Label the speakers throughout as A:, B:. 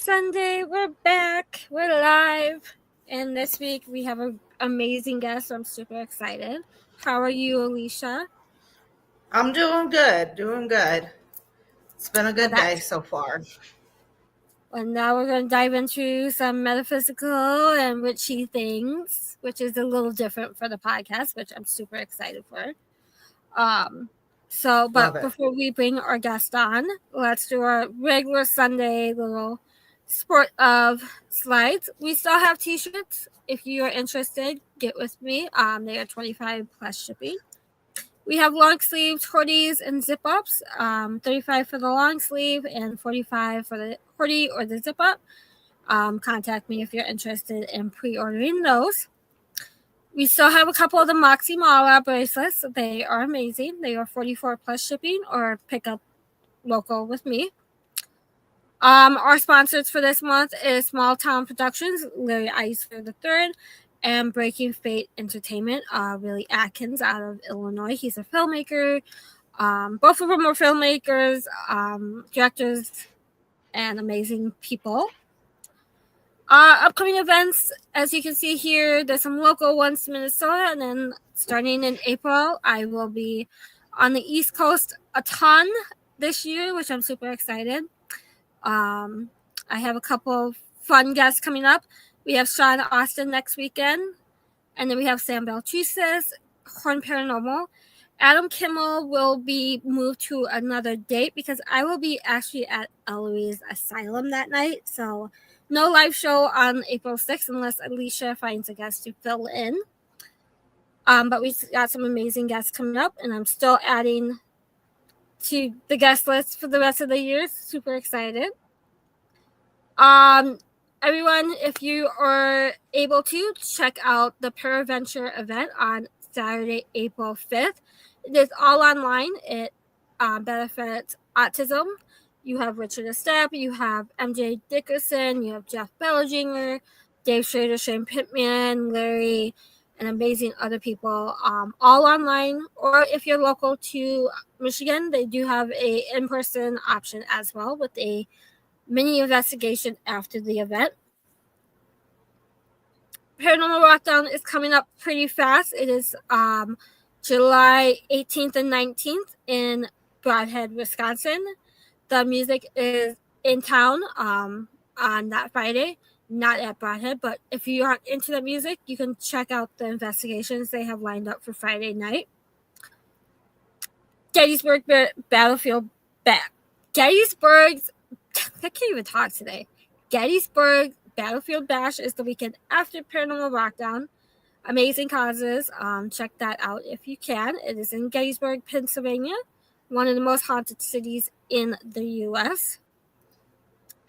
A: Sunday. We're back. We're live. And this week we have an amazing guest. So I'm super excited. How are you, Alicia?
B: I'm doing good. It's been a good day so far.
A: And now we're going to dive into some metaphysical and witchy things, which is a little different for the podcast, which I'm super excited for. But before we bring our guest on, let's do our regular Sunday little sport of slides. We still have t-shirts. If you are interested, get with me. They are 25 plus shipping. We have long sleeves, hoodies, and zip-ups. 35 for the long sleeve and 45 for the hoodie or the zip-up. Contact me if you're interested in pre-ordering those. We still have a couple of the Moxie Mala bracelets. They are amazing. They are 44 plus shipping or pick up local with me. Our sponsors for this month is Small Town Productions, Larry Eisler III, and Breaking Fate Entertainment, Willie Atkins out of Illinois. He's a filmmaker. Both of them are filmmakers, directors, and amazing people. Upcoming events, as you can see here, there's some local ones to Minnesota, and then starting in April, I will be on the East Coast a ton this year, which I'm super excited. I have a couple of fun guests coming up. We have Sean Austin next weekend, and then we have Sam Beltresis, Horn Paranormal. Adam Kimmel will be moved to another date because I will be actually at Eloise Asylum that night, so no live show on April 6th unless Alicia finds a guest to fill in. But we got some amazing guests coming up, and I'm still adding to the guest list for the rest of the year. Super excited. Everyone, if you are able to, check out the Paraventure event on Saturday, April 5th. It is all online. It benefits autism. You have Richard Estep, you have MJ Dickerson, you have Jeff Bellinger, Dave Schrader, Shane Pittman, Larry, and amazing other people, all online. Or if you're local to Michigan, they do have a in-person option as well with a mini investigation after the event. Paranormal Lockdown is coming up pretty fast. It is July 18th and 19th in Brodhead, Wisconsin. The music is in town on that Friday, not at Brodhead, but if you aren't into the music, you can check out the investigations they have lined up for Friday night. Gettysburg Battlefield Gettysburg's I can't even talk today. Gettysburg Battlefield Bash is the weekend after Paranormal Lockdown. Amazing causes. Check that out if you can. It is in Gettysburg, Pennsylvania, one of the most haunted cities in the U.S.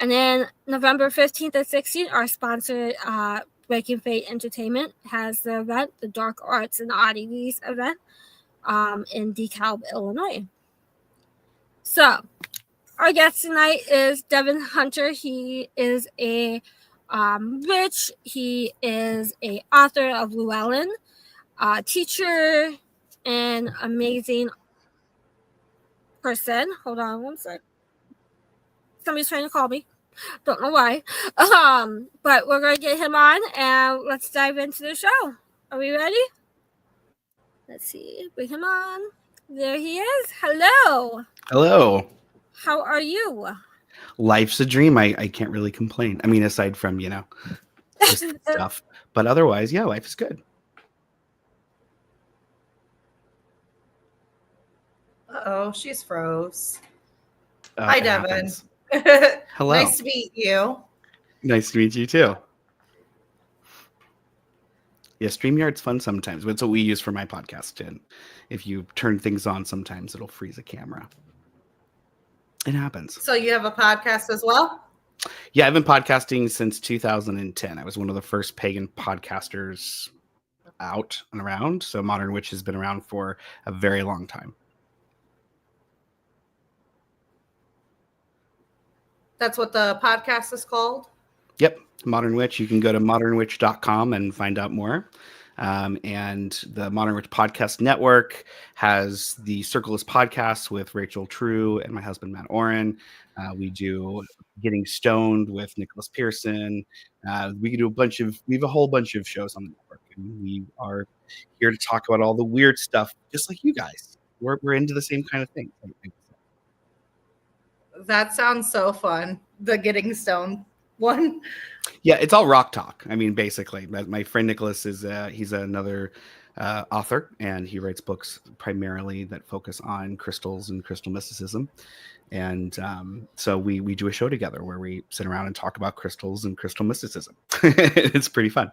A: And then November 15th and 16th, our sponsor, Breaking Fate Entertainment, has the event, the Dark Arts and Oddities event in DeKalb, Illinois. So, our guest tonight is Devin Hunter. He is a witch. He is a author of Llewellyn, teacher, and amazing person. Hold on one sec. Somebody's trying to call me. Don't know why. But we're going to get him on, and let's dive into the show. Are we ready? Let's see. Bring him on. There he is. Hello.
C: Hello.
A: How are you?
C: Life's a dream. I can't really complain. I mean, aside from, just stuff. But otherwise, yeah, life is good.
B: Uh-oh, she's froze.
C: Hi,
B: Devin.
C: Hello.
B: Nice to meet you.
C: Nice to meet you, too. Yeah, StreamYard's fun sometimes. That's what we use for my podcast. And if you turn things on, sometimes it'll freeze a camera. It happens.
B: So you have a podcast as well?
C: Yeah, I've been podcasting since 2010. I was one of the first pagan podcasters out and around. So Modern Witch has been around for a very long time.
B: That's what the podcast is called?
C: Yep, Modern Witch. You can go to modernwitch.com and find out more. And the Modern Witch Podcast Network has the Circleless Podcast with Rachel True and my husband, Matt Oren. We do Getting Stoned with Nicholas Pearson. We can do we have a whole bunch of shows on the network, and we are here to talk about all the weird stuff, just like you guys. We're into the same kind of thing.
B: That sounds so fun. The Getting Stoned one.
C: Yeah, it's all rock talk. I mean, basically, my friend Nicholas he's another author, and he writes books primarily that focus on crystals and crystal mysticism. And so we do a show together where we sit around and talk about crystals and crystal mysticism. It's pretty fun.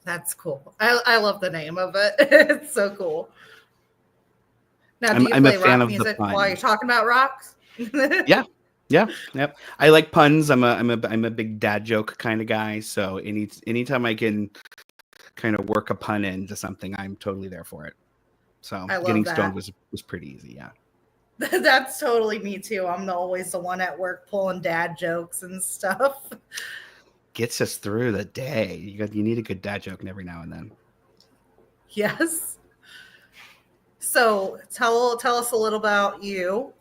B: That's cool. I love the name of it. It's so cool. Now, do you
C: I'm
B: play
C: a fan
B: rock
C: of the
B: music
C: fun.
B: while you're talking about rocks?
C: Yeah. Yep. I like puns. I'm a big dad joke kind of guy. So anytime I can kind of work a pun into something, I'm totally there for it. So Getting Stoned was pretty easy. Yeah.
B: That's totally me too. I'm always the one at work pulling dad jokes and stuff.
C: Gets us through the day. You need a good dad joke every now and then.
B: Yes. So tell us a little about you.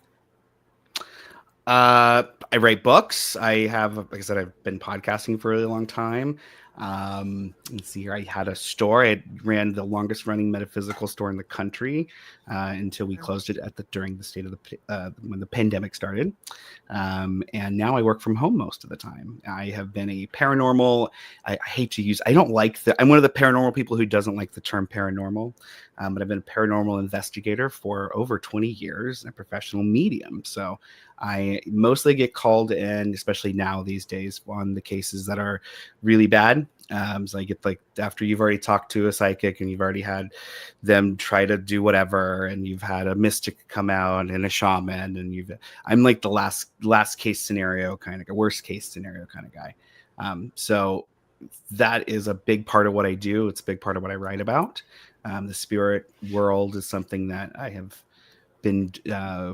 C: I write books. Like I said, I've been podcasting for a really long time. Let's see here. I had a store. I ran the longest running metaphysical store in the country until we closed it during the state of when the pandemic started. And now I work from home most of the time. I have been a paranormal. I don't like I'm one of the paranormal people who doesn't like the term paranormal. But I've been a paranormal investigator for over 20 years, a professional medium. So I mostly get called in, especially now these days, on the cases that are really bad. So I get after you've already talked to a psychic and you've already had them try to do whatever, and you've had a mystic come out and a shaman, and I'm like the last case scenario kind of a worst case scenario kind of guy. So that is a big part of what I do. It's a big part of what I write about. The spirit world is something that I have been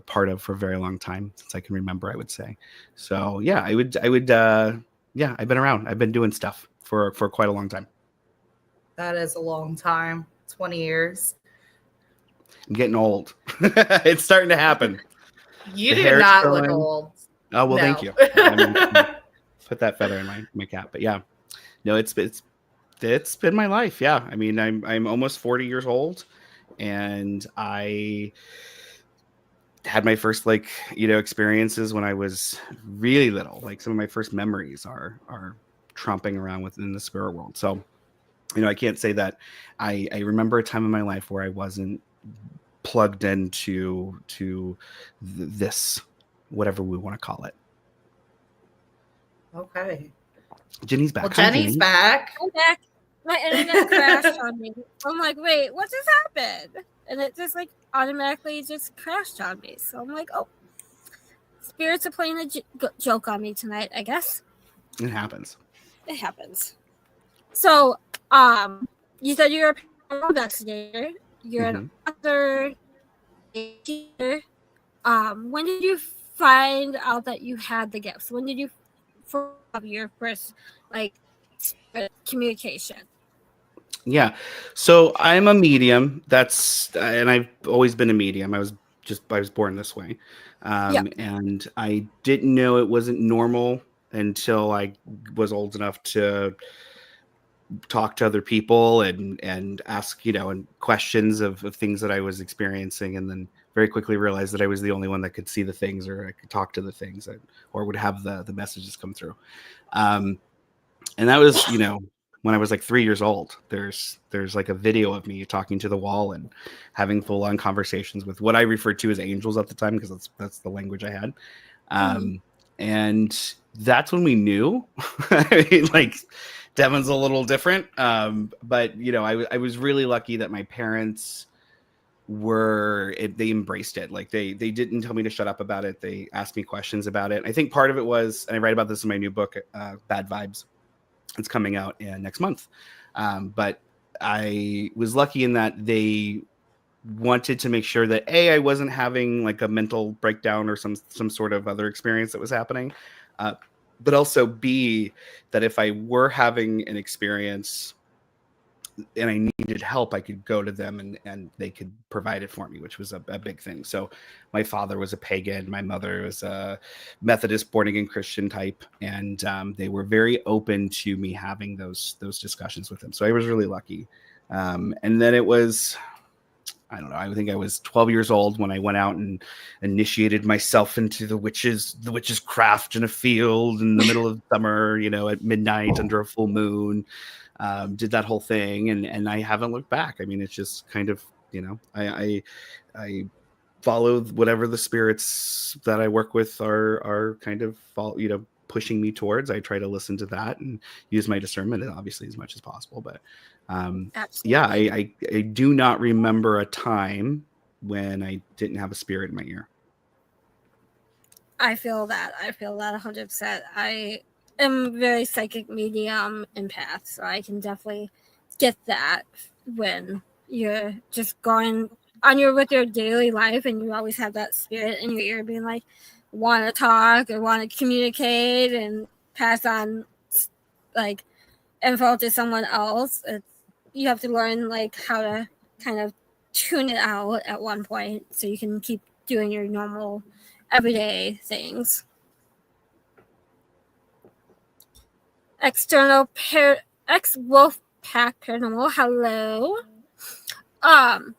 C: part of for a very long time, since I can remember, I would say. So yeah, I would yeah, I've been around. I've been doing stuff for quite a long time.
B: That is a long time. 20 years.
C: I'm getting old. It's starting to happen.
B: You do not look
C: growing.
B: old.
C: Oh, well,
B: No.
C: thank you. Put that feather in my cap. But yeah, no, it's been my life. Yeah. I mean, I'm almost 40 years old, and I had my first experiences when I was really little. Like, some of my first memories are tromping around within the spirit world. So, I can't say that I remember a time in my life where I wasn't plugged into this, whatever we want to call it.
B: Okay.
C: Jenny's back.
B: Well, Jenny's back.
A: I'm back. My internet crashed on me. I'm like, wait, what just happened? And it just automatically just crashed on me. So I'm like, oh, spirits are playing a joke on me tonight, I guess.
C: It happens.
A: It happens. So, you said you're a paranormal investigator. You're an author, a teacher. When did you find out that you had the gifts? When did you have your first communication?
C: Yeah. So I'm a medium. And I've always been a medium. I was born this way. And I didn't know it wasn't normal until I was old enough to talk to other people and ask, and questions of things that I was experiencing. And then very quickly realized that I was the only one that could see the things, or I could talk to the things, or would have the messages come through. And that was, when I was 3 years old. There's a video of me talking to the wall and having full on conversations with what I referred to as angels at the time, because that's the language I had. And that's when we knew. I mean, Devin's a little different. But I was really lucky that my parents they embraced it. They didn't tell me to shut up about it. They asked me questions about it. I think part of it was, and I write about this in my new book, Bad Vibes. It's coming out next month. But I was lucky in that they wanted to make sure that I wasn't having a mental breakdown or some sort of other experience that was happening. But also B, that if I were having an experience, and I needed help, I could go to them and they could provide it for me, which was a big thing. So my father was a pagan, my mother was a Methodist born again Christian type, and they were very open to me having those discussions with them. So I was really lucky. And then it was, I don't know, I think I was 12 years old when I went out and initiated myself into the witch's craft in a field in the middle of summer, you know, at midnight under a full moon. Did that whole thing, and I haven't looked back. I mean, it's just kind of, you know, I follow whatever the spirits that I work with are kind of, you know, pushing me towards. I try to listen to that and use my discernment, obviously, as much as possible. But yeah, I do not remember a time when I didn't have a spirit in my ear.
A: I feel that 100%. I am very psychic, medium, empath, so I can definitely get that when you're just going on with your daily life and you always have that spirit in your ear being like, want to talk or want to communicate and pass on like info to someone else. You have to learn like how to kind of tune it out at one point so you can keep doing your normal everyday things. External ex-wolf pack paranormal. Hello.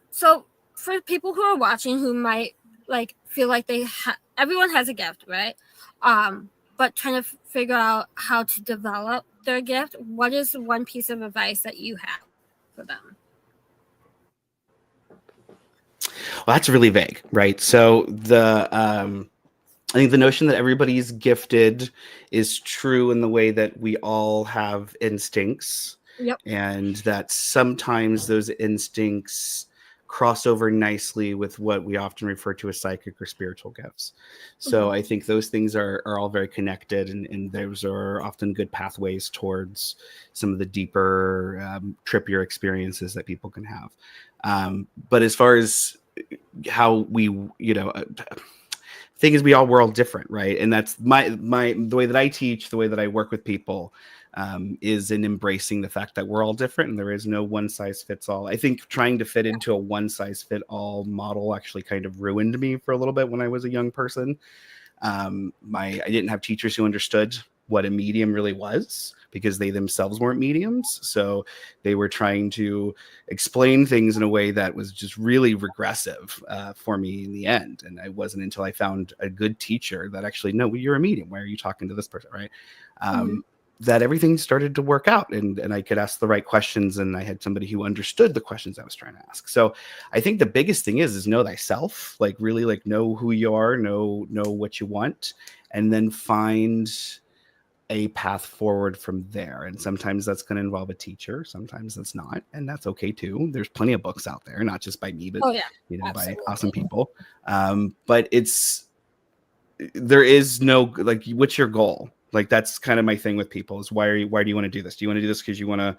A: So for people who are watching who might like feel like they everyone has a gift, right? But trying to figure out how to develop their gift, what is one piece of advice that you have for them?
C: Well, that's really vague, right? So I think the notion that everybody's gifted is true in the way that we all have instincts.
A: Yep.
C: And that sometimes those instincts cross over nicely with what we often refer to as psychic or spiritual gifts. So I think those things are all very connected, and those are often good pathways towards some of the deeper, trippier experiences that people can have. But as far as how we, you know, thing is, we're all different, right? And that's the way that I teach, the way that I work with people, is in embracing the fact that we're all different and there is no one size fits all. I think trying to fit into a one size fit all model actually kind of ruined me for a little bit when I was a young person. I didn't have teachers who understood what a medium really was, because they themselves weren't mediums. So they were trying to explain things in a way that was just really regressive for me in the end. And it wasn't until I found a good teacher that actually, no, you're a medium. Why are you talking to this person, right? That everything started to work out, and I could ask the right questions, and I had somebody who understood the questions I was trying to ask. So I think the biggest thing is know thyself, like really like know who you are, know what you want, and then find a path forward from there. And sometimes that's going to involve a teacher, sometimes that's not, and that's okay too. There's plenty of books out there, not just by me, but you know, absolutely, by awesome people. But there is no, like, what's your goal? Like, that's kind of my thing with people is why do you want to do this? Do you want to do this because you want to,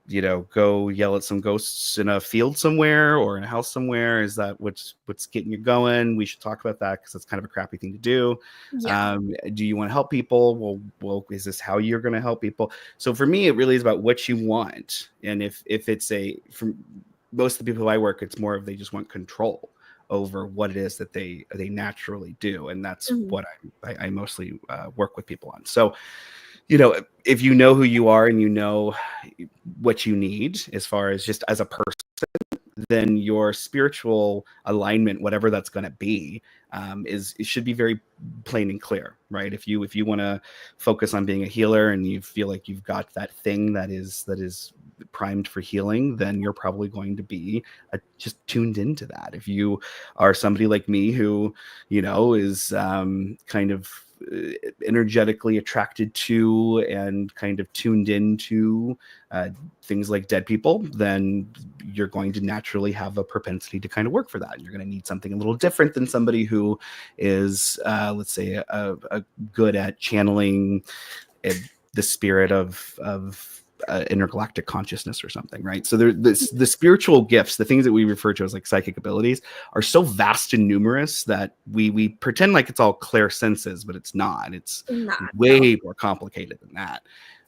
C: you know, go yell at some ghosts in a field somewhere or in a house somewhere? Is that what's getting you going? We should talk about that, because it's kind of a crappy thing to do. Yeah. Do you want to help people? Well, is this how you're going to help people? So for me, it really is about what you want. And if it's from most of the people I work, it's more of they just want control over what it is that they naturally do. And that's what I mostly work with people on. So, you know, if you know who you are and you know what you need as far as just as a person, then your spiritual alignment, whatever that's going to be, it should be very plain and clear, right? If you want to focus on being a healer and you feel like you've got that thing that is primed for healing, then you're probably going to be just tuned into that. If you are somebody like me who, you know, is kind of energetically attracted to and kind of tuned into things like dead people, then you're going to naturally have a propensity to kind of work for that. You're going to need something a little different than somebody who is, let's say, a good at channeling the spirit of intergalactic consciousness or something, right? So the spiritual gifts, the things that we refer to as like psychic abilities, are so vast and numerous that we pretend like it's all clairsenses, but it's not. It's way more complicated than that.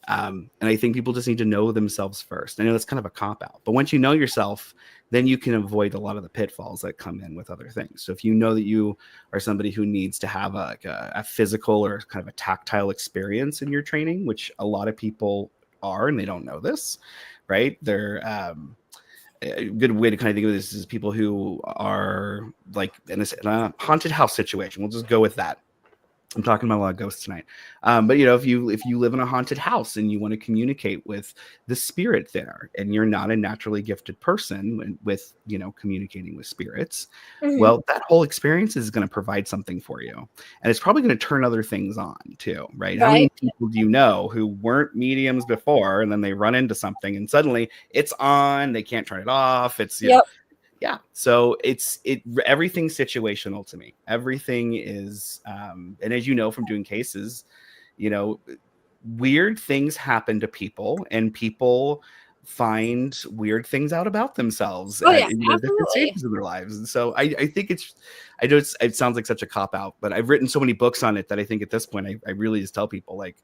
C: And I think people just need to know themselves first. I know that's kind of a cop-out, but once you know yourself, then you can avoid a lot of the pitfalls that come in with other things. So if you know that you are somebody who needs to have a physical or kind of a tactile experience in your training, which a lot of people are, and they don't know this, right? They're a good way to kind of think of this is people who are like in a haunted house situation. We'll just go with that. I'm talking about a lot of ghosts tonight. But you know, if you live in a haunted house and you want to communicate with the spirit there, and you're not a naturally gifted person with, you know, communicating with spirits, well, that whole experience is going to provide something for you. And it's probably going to turn other things on too, right? How many people do you know who weren't mediums before, and then they run into something and suddenly it's on, they can't turn it off. It's, you know, yeah. So everything's situational to me. Everything is, and as you know from doing cases, you know, weird things happen to people, and people find weird things out about themselves at different stages of their lives. And so I think I know it sounds like such a cop out, but I've written so many books on it that I think at this point I really just tell people, like,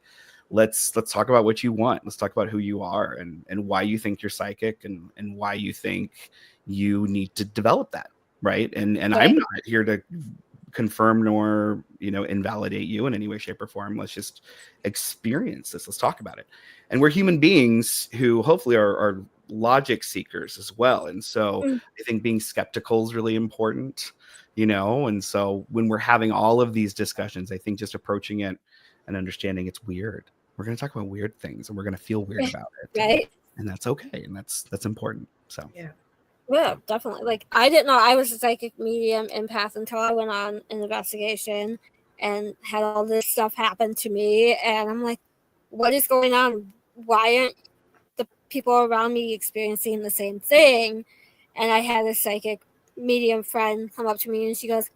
C: let's talk about what you want. Let's talk about who you are and why you think you're psychic and why you think you need to develop that. Right. And I'm not here to confirm nor, you know, invalidate you in any way, shape, or form. Let's just experience this. Let's talk about it. And we're human beings who hopefully are logic seekers as well. And so I think being skeptical is really important, you know. And so when we're having all of these discussions, I think just approaching it and understanding it's weird. We're going to talk about weird things, and we're going to feel weird about it.
A: Right.
C: And that's okay. And that's important. So,
A: yeah, definitely. Like, I didn't know I was a psychic medium empath until I went on an investigation and had all this stuff happen to me. And I'm like, what is going on? Why aren't the people around me experiencing the same thing? And I had a psychic medium friend come up to me and she goes,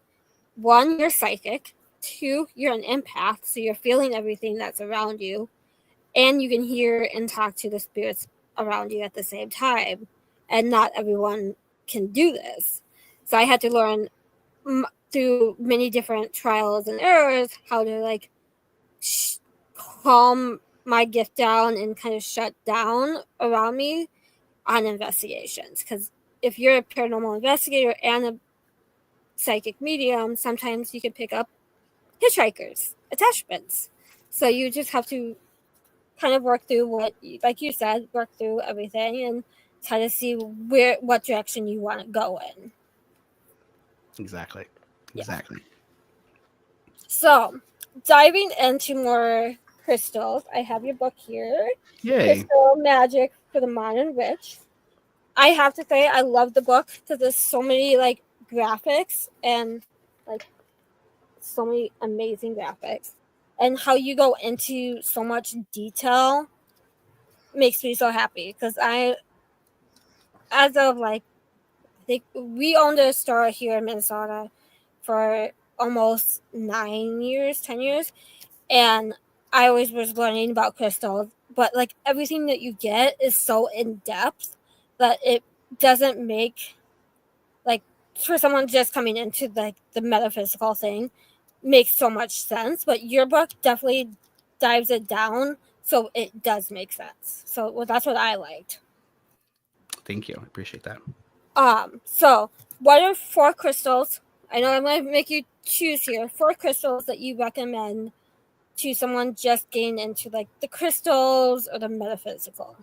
A: 1, you're psychic. 2, you're an empath, so you're feeling everything that's around you, and you can hear and talk to the spirits around you at the same time, and not everyone can do this. So I had to learn through many different trials and errors how to like calm my gift down and kind of shut down around me on investigations, because if you're a paranormal investigator and a psychic medium, sometimes you can pick up hitchhikers, attachments. So you just have to kind of work through what, like you said, work through everything and try to see what direction you want to go in.
C: Exactly.
A: So diving into more crystals, I have your book here.
C: Yay.
A: Crystal Magic for the Modern Witch. I have to say I love the book because there's so many like graphics and like so many amazing graphics, and how you go into so much detail makes me so happy, because as of like, I think we owned a store here in Minnesota for almost 10 years, and I always was learning about crystals, but like everything that you get is so in depth that it doesn't make, like, for someone just coming into like the metaphysical thing, makes so much sense. But your book definitely dives it down so it does make sense. So that's what I liked.
C: Thank you. I appreciate that.
A: So what are 4 crystals? I know I'm going to make you choose here. 4 crystals that you recommend to someone just getting into like the crystals or the metaphysical.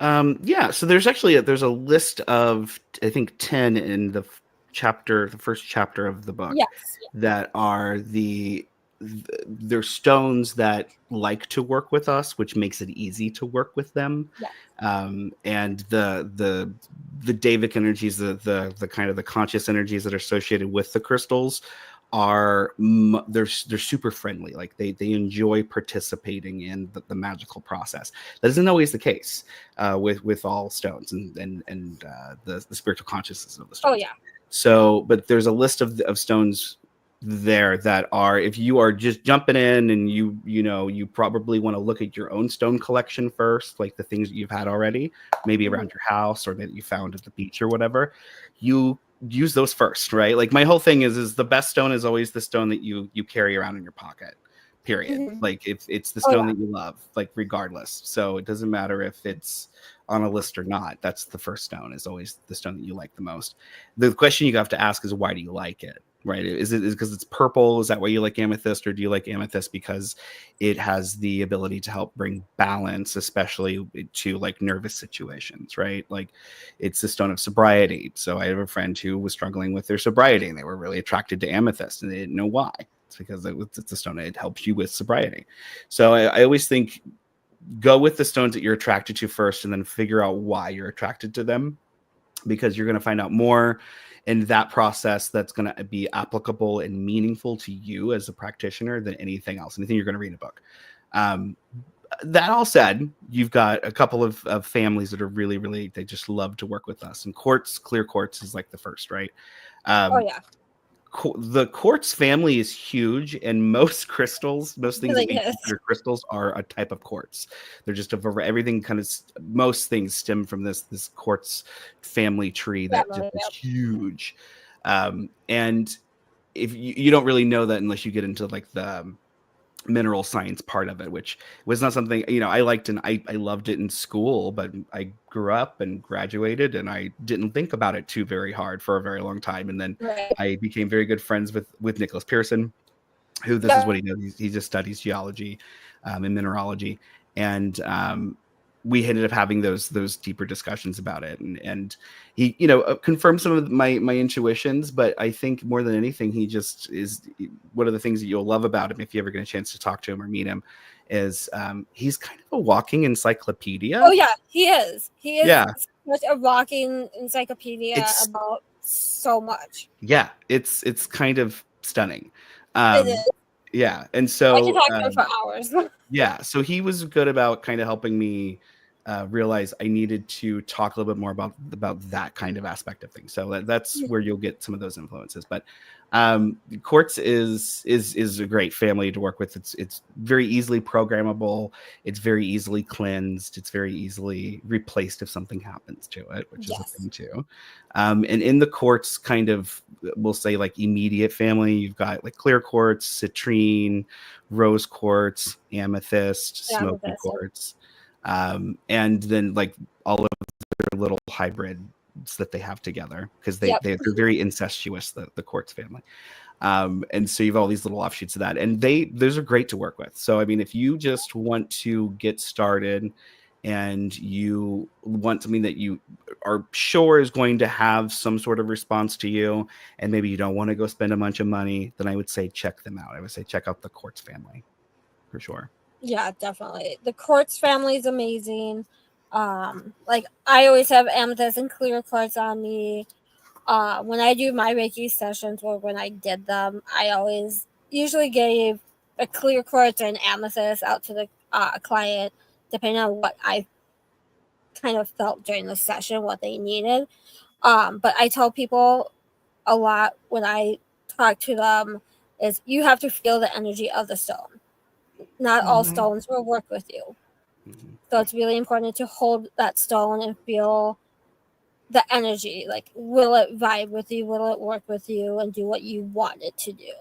C: So there's a list of, I think, 10 in the first chapter of the book.
A: Yes.
C: That are they're stones that like to work with us, which makes it easy to work with them.
A: Yes.
C: And the Davic energies, the kind of the conscious energies that are associated with the crystals are they're super friendly. Like they enjoy participating in the magical process. That isn't always the case with all stones and the spiritual consciousness of the stones.
A: Oh yeah.
C: So, but there's a list of stones there that are, if you are just jumping in and you probably want to look at your own stone collection first, like the things that you've had already, maybe around your house or that you found at the beach or whatever, you use those first, right? Like my whole thing is the best stone is always the stone that you carry around in your pocket, period.
A: Mhm.
C: Like if it's the
A: Oh,
C: stone
A: yeah.
C: that you love, like regardless. So it doesn't matter if it's on a list or not. That's the first stone, is always the stone that you like the most. The question you have to ask is, why do you like it? Right? Is it because it's purple? Is that why you like amethyst? Or do you like amethyst because it has the ability to help bring balance, especially to like nervous situations, right? Like it's the stone of sobriety. So I have a friend who was struggling with their sobriety and they were really attracted to amethyst and they didn't know why. It's because it's a stone that helps you with sobriety. So I always think, go with the stones that you're attracted to first and then figure out why you're attracted to them, because you're going to find out more in that process that's going to be applicable and meaningful to you as a practitioner than anything else, anything you're going to read in a book. That all said, you've got a couple of families that are really, they just love to work with us. And clear quartz is like the first, right?
A: Oh, yeah.
C: The quartz family is huge, and most crystals, most things that we
A: Yes.
C: consider crystals, are a type of quartz. They're just everything kind of, most things stem from this quartz family tree that just is huge. And if you don't really know that unless you get into like the mineral science part of it, which was not something, I liked, and I loved it in school, but I grew up and graduated and I didn't think about it too very hard for a very long time. And then
A: Right.
C: I became very good friends with Nicholas Pearson, who this is what he does. He just studies geology and mineralogy. And we ended up having those deeper discussions about it. And he, confirmed some of my intuitions, but I think more than anything, he just is one of the things that you'll love about him if you ever get a chance to talk to him or meet him is he's kind of a walking encyclopedia.
A: Oh, yeah, he is. He is
C: Yeah.
A: such a walking encyclopedia about so much.
C: Yeah, it's kind of stunning.
A: It is.
C: Yeah, and
A: I
C: so
A: can talk to him for hours.
C: yeah, so he was good about kind of helping me realize I needed to talk a little bit more about that kind of aspect of things. So that's where you'll get some of those influences. But quartz is a great family to work with. It's very easily programmable. It's very easily cleansed. It's very easily replaced if something happens to it, which is a thing too. And in the quartz kind of, we'll say like immediate family, you've got like clear quartz, citrine, rose quartz, amethyst, smoky quartz, and then like all of their little hybrids that they have together, because they're very incestuous, the quartz family. And so you have all these little offshoots of that, and those are great to work with. So I mean, if you just want to get started and you want something that you are sure is going to have some sort of response to you, and maybe you don't want to go spend a bunch of money, then I would say check them out. I would say check out the quartz family for sure.
A: Yeah, definitely. The quartz family is amazing. Like I always have amethyst and clear quartz on me. When I do my Reiki sessions, or when I did them, I always usually gave a clear quartz and amethyst out to the client, depending on what I kind of felt during the session, what they needed. But I tell people a lot when I talk to them is you have to feel the energy of the stone. Not all stones will work with you. So it's really important to hold that stone and feel the energy. Like, will it vibe with you? Will it work with you and do what you want it to do?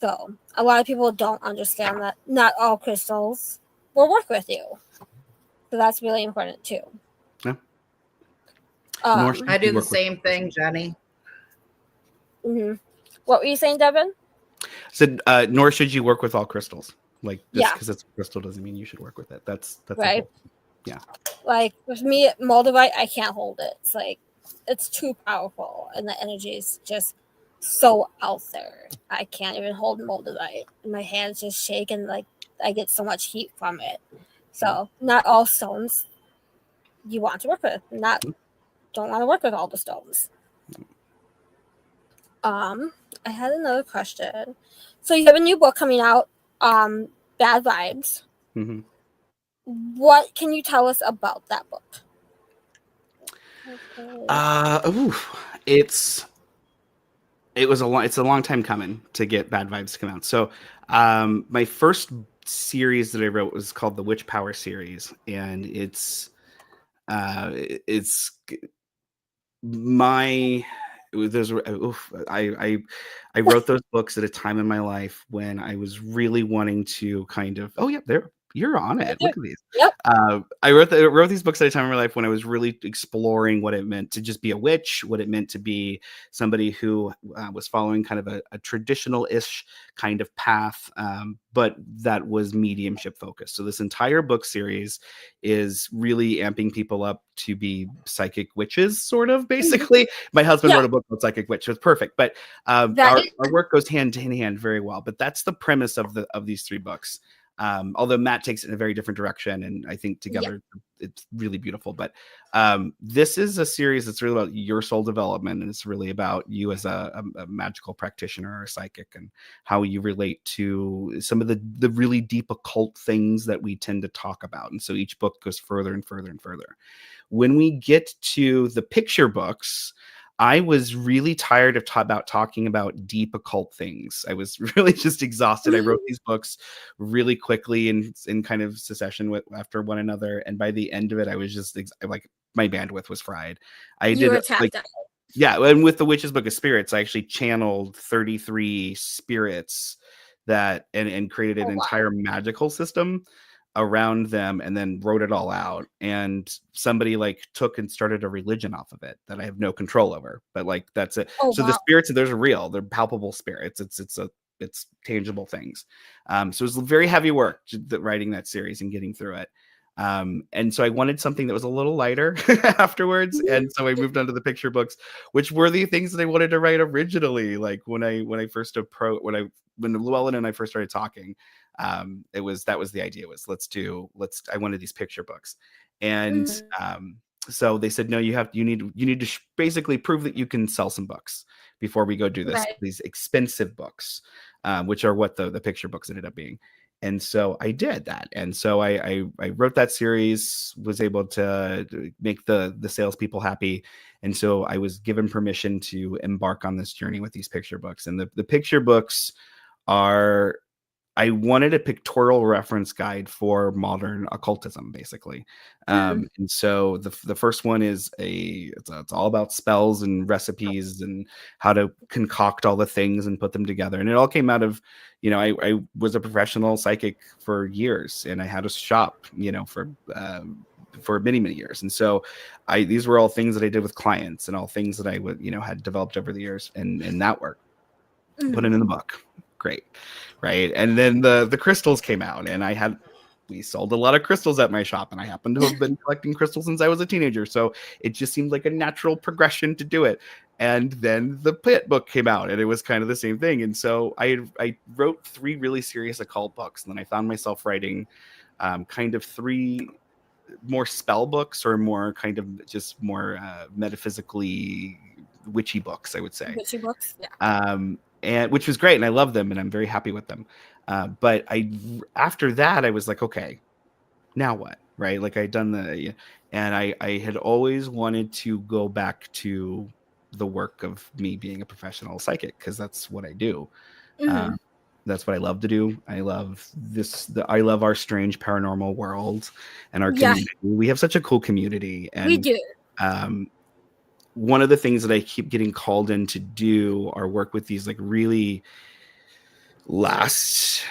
A: So a lot of people don't understand that not all crystals will work with you. So that's really important too.
C: Yeah.
B: I do the same thing, Jenny.
A: Mm-hmm. What were you saying, Devin?
C: So, nor should you work with all crystals. Like, just because it's a crystal doesn't mean you should work with it. That's
A: right.
C: Yeah.
A: Like with me, moldavite, I can't hold it. It's like it's too powerful, and the energy is just so out there. I can't even hold moldavite. My hands just shake, and like I get so much heat from it. So not all stones you want to work with. Don't want to work with all the stones. I had another question. So you have a new book coming out, Bad Vibes.
C: Mm-hmm.
A: What can you tell us about that book?
C: It's a long time coming to get Bad Vibes to come out. So my first series that I wrote was called the Witch Power series, and it's my those were I wrote those books at a time in my life when I was really wanting to kind of, oh yeah, you're on it. Look at these.
A: Yep.
C: I wrote these books at a time in my life when I was really exploring what it meant to just be a witch, what it meant to be somebody who was following kind of a traditional-ish kind of path, but that was mediumship focused. So this entire book series is really amping people up to be psychic witches, sort of, basically. My husband wrote a book called Psychic Witch, so it's perfect. But our work goes hand in hand very well. But that's the premise of these 3 books. Although Matt takes it in a very different direction, and I think together it's really beautiful. But this is a series that's really about your soul development, and it's really about you as a magical practitioner or a psychic, and how you relate to some of the really deep occult things that we tend to talk about. And so each book goes further and further and further. When we get to the picture books, I was really tired of talking about deep occult things. I was really just exhausted. I wrote these books really quickly in kind of succession after one another, and by the end of it, I was just like, my bandwidth was fried.
A: You were tapped out.
C: Yeah, and with the Witch's Book of Spirits, I actually channeled 33 spirits that and created an entire magical system around them, and then wrote it all out. And somebody like took and started a religion off of it that I have no control over, but like that's it. So the spirits, they're real, they're palpable spirits. It's tangible things. So it was very heavy work writing that series and getting through it. And so I wanted something that was a little lighter afterwards, and so I moved on to the picture books, which were the things that I wanted to write originally. Like when Llewellyn and I first started talking, that was the idea, was I wanted these picture books. And so they said, no, you need to basically prove that you can sell some books before we go do this. Right. These expensive books, which are what the picture books ended up being. And so I did that. And so I wrote that series, was able to make the salespeople happy. And so I was given permission to embark on this journey with these picture books. And the picture books are, I wanted a pictorial reference guide for modern occultism, basically. And so the first one is it's all about spells and recipes and how to concoct all the things and put them together. And it all came out of, I was a professional psychic for years, and I had a shop, for many, many years. And so these were all things that I did with clients, and all things that I would, had developed over the years, and that work, put it in the book. Great. Right. And then the crystals came out, and we sold a lot of crystals at my shop, and I happen to have been collecting crystals since I was a teenager. So it just seemed like a natural progression to do it. And then the Pit book came out, and it was kind of the same thing. And so I wrote 3 really serious occult books, and then I found myself writing kind of 3 more spell books, or more kind of just more metaphysically witchy books, I would say.
A: Witchy books, yeah.
C: And which was great, and I love them, and I'm very happy with them. But after that, I was like, okay, now what? Right? Like I'd done and I had always wanted to go back to the work of me being a professional psychic, because that's what I do. That's what I love to do. I love I love our strange paranormal world and our community. We have such a cool community, and
A: we do.
C: One of the things that I keep getting called in to do are work with these like really last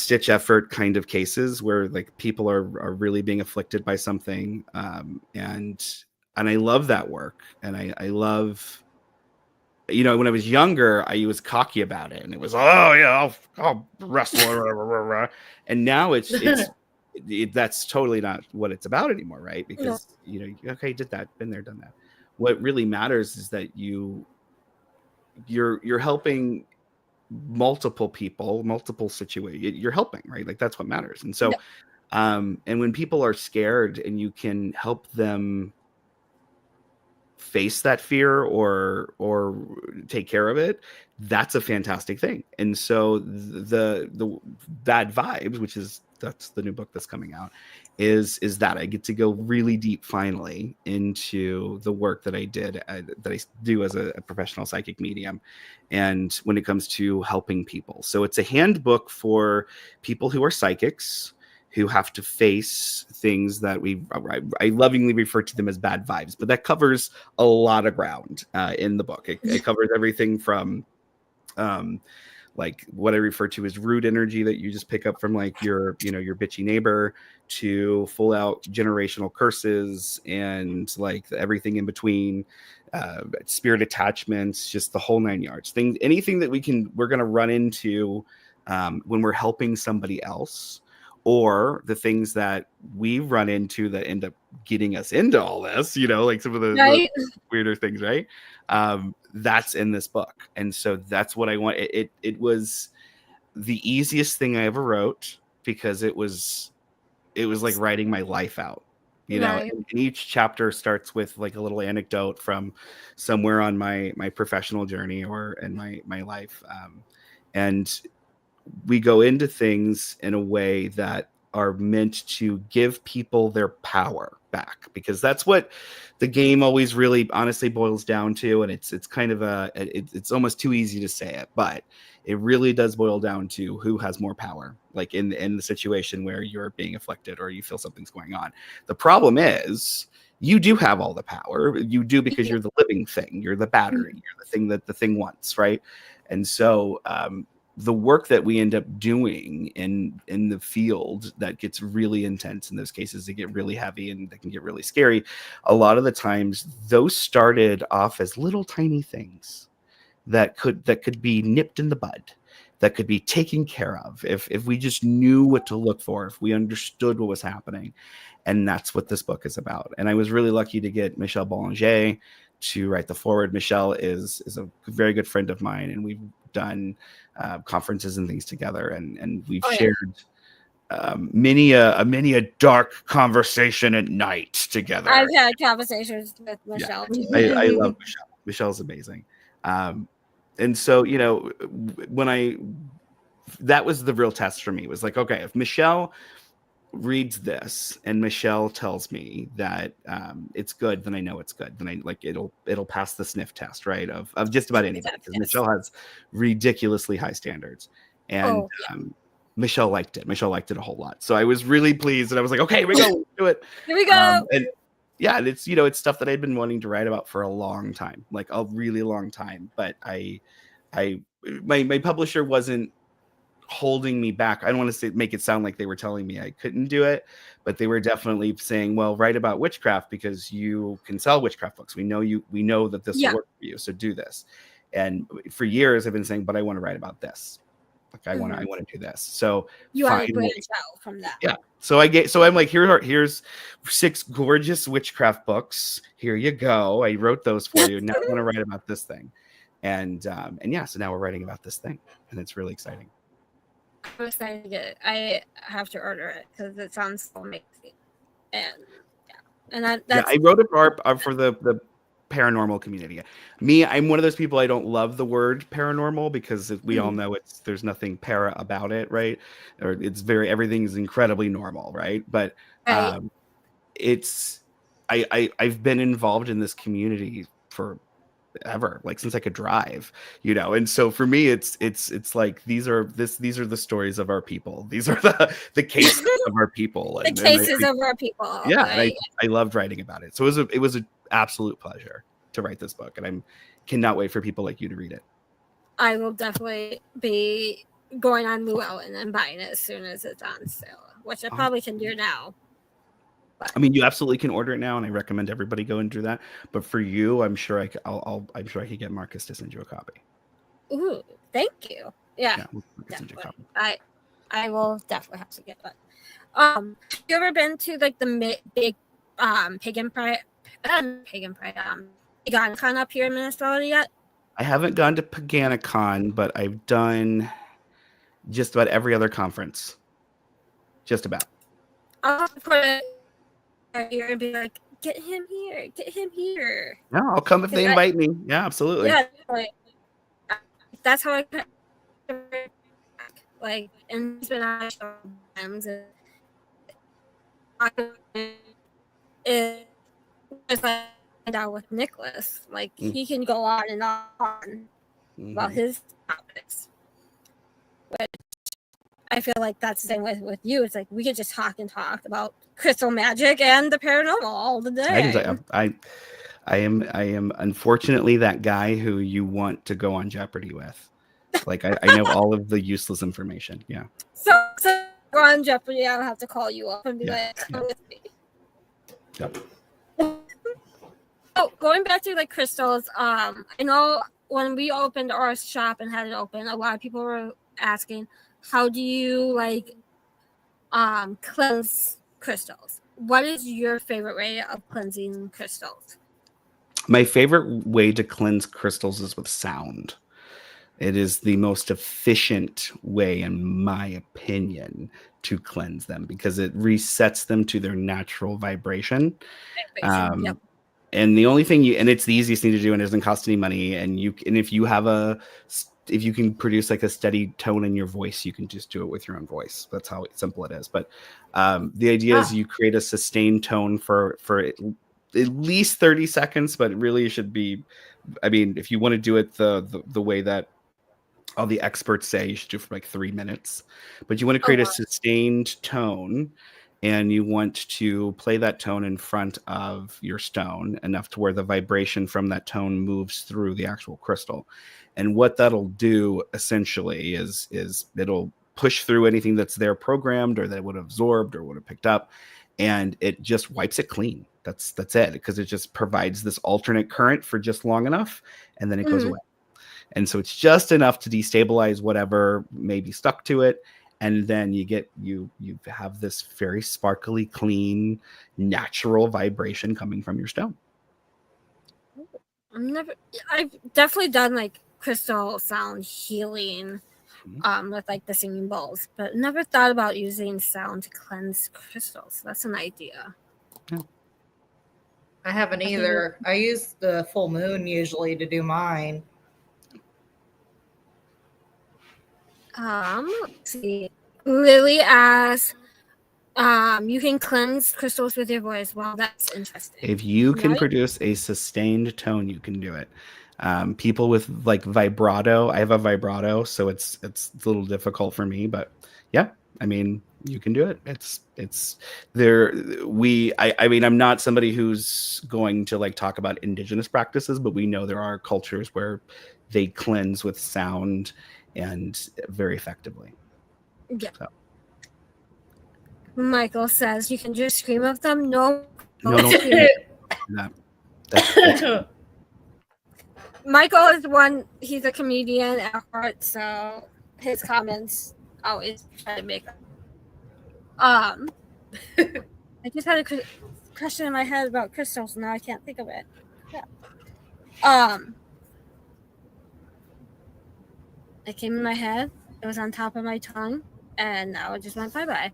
C: ditch effort kind of cases where like people are really being afflicted by something. And I love that work. And I love, when I was younger, I was cocky about it, and it was, oh yeah, I'll wrestle. And now it's that's totally not what it's about anymore. Right. Because, okay, did that, been there, done that. What really matters is that you're helping multiple people, multiple situations. You're helping, right? Like that's what matters. And so, and when people are scared and you can help them face that fear or take care of it, that's a fantastic thing. And so the Bad Vibes, which that's the new book that's coming out, is that I get to go really deep finally into the work that I did, that I do as a professional psychic medium. And when it comes to helping people, so it's a handbook for people who are psychics, who have to face things that I lovingly refer to them as bad vibes, but that covers a lot of ground in the book. It covers everything from like what I refer to as rude energy that you just pick up from like your bitchy neighbor, to full out generational curses and like everything in between, spirit attachments, just the whole 9 yards. Anything that we're going to run into when we're helping somebody else, or the things that we run into that end up getting us into all this, like some of the weirder things, right? That's in this book. And so that's what I want. It was the easiest thing I ever wrote, because it was like writing my life out, and each chapter starts with like a little anecdote from somewhere on my professional journey or in my life. And we go into things in a way that are meant to give people their power back, because that's what the game always really honestly boils down to. And it's kind of it's almost too easy to say it, but it really does boil down to who has more power, like in the situation where you're being afflicted or you feel something's going on. The problem is, you do have all the power. You do, because you're the living thing, you're the battery, you're the thing that the thing wants, right? And so the work that we end up doing in the field that gets really intense in those cases, they get really heavy and they can get really scary. A lot of the times those started off as little tiny things that could be nipped in the bud, that could be taken care of if we just knew what to look for, if we understood what was happening. And that's what this book is about. And I was really lucky to get Michelle Boulanger to write the foreword. Michelle is a very good friend of mine, and we've done conferences and things together, and we've shared many a dark conversation at night together.
A: I've had conversations with Michelle too.
C: I love Michelle. Michelle's amazing. And so, that was the real test for me, was like, okay, if Michelle reads this and Michelle tells me that it's good, then I know it's good. Then I like it'll pass the sniff test, right? Of just about anybody, because Michelle has ridiculolously high standards. And Michelle liked it. Michelle liked it a whole lot. So I was really pleased, and I was like, okay, here we go, do it.
A: Here we go.
C: And yeah, it's it's stuff that I'd been wanting to write about for a long time, like a really long time. But my publisher wasn't holding me back. I don't want to make it sound like they were telling me I couldn't do it, but they were definitely saying, well, write about witchcraft because you can sell witchcraft books. We know that this will work for you, so do this. And for years I've been saying, but I want to write about this. Like I want to do this. So
A: you want to branch out from that.
C: Yeah. So I'm like, here's 6 gorgeous witchcraft books. Here you go. I wrote those for you. Now I want to write about this thing. And yeah, so now we're writing about this thing, and it's really exciting.
A: I'm excited to get it. I have to order it because it sounds so amazing. And that's
C: I wrote it for the paranormal community. I'm one of those people, I don't love the word paranormal, because we all know there's nothing para about it, right? Or everything's incredibly normal, right? But I've been involved in this community for ever, like since I could drive, and so for me it's like these are the stories of our people. These are the cases of our people.
A: The cases of our people.
C: Yeah, right? I loved writing about it. So it was an absolute pleasure to write this book, and I cannot wait for people like you to read it.
A: I will definitely be going on Llewellyn and buying it as soon as it's on sale, which I probably can do now.
C: I mean, you absolutely can order it now, and I recommend everybody go and do that. But for you, I'm sure I'm sure I could get Marcus to send you a copy.
A: Ooh, thank you. Yeah,
C: send you a copy.
A: I will definitely have to get that. Have you ever been to like the big pagan pride PaganCon up here in Minnesota yet?
C: I haven't gone to PaganCon, but I've done just about every other conference. Just about.
A: I'll put it here and be like, get him here.
C: No, I'll come if they invite me. Yeah, absolutely.
A: Yeah, that's how I like, and he's been on times, and it was like out with Nicholas. Like he can go on and on about his topics, which I feel like that's the same with you. It's like we could just talk about crystal magic and the paranormal all the day.
C: I can tell you, I am unfortunately that guy who you want to go on Jeopardy with. Like I know all of the useless information. Yeah.
A: So we're on Jeopardy. I'll have to call you up and be like, come with me.
C: Yep.
A: Oh, going back to like crystals, I know when we opened our shop and had it open, a lot of people were asking, how do you like cleanse crystals? What is your favorite way of cleansing crystals?
C: My favorite way to cleanse crystals is with sound. It is the most efficient way, in my opinion, to cleanse them because it resets them to their natural vibration.
A: Yep.
C: And the only thing and it's the easiest thing to do and it doesn't cost any money. And if you can produce like a steady tone in your voice, you can just do it with your own voice. That's how simple it is. But the idea is you create a sustained tone for at least 30 seconds, but it really should be, I mean, if you want to do it the way that all the experts say, you should do it for like 3 minutes, but you want to create a sustained tone. And you want to play that tone in front of your stone enough to where the vibration from that tone moves through the actual crystal. And what that'll do essentially is it'll push through anything that's there programmed or that it would have absorbed or would have picked up. And it just wipes it clean. That's it, because it just provides this alternate current for just long enough. And then it goes away. And so it's just enough to destabilize whatever may be stuck to it. And then you have this very sparkly, clean, natural vibration coming from your stone.
A: I've definitely done like crystal sound healing with like the singing bowls, but never thought about using sound to cleanse crystals. That's an idea.
C: Yeah.
B: I haven't either. I use the full moon usually to do mine.
A: Let's see. Lily asks, you can cleanse crystals with your voice. Wow, that's interesting.
C: If you can produce a sustained tone, you can do it. People with like vibrato, I have a vibrato, so it's a little difficult for me, but yeah, I mean, you can do it. It's there. I mean, I'm not somebody who's going to like talk about indigenous practices, but we know there are cultures where they cleanse with sound and very effectively.
A: Yeah. So. Michael says you can just scream at them. No, don't. That's Michael is one. He's a comedian at heart, so his comments always try to make. I just had a question in my head about crystals. Now I can't think of it. Yeah. It came in my head. It was on top of my tongue, and now it just went bye-bye.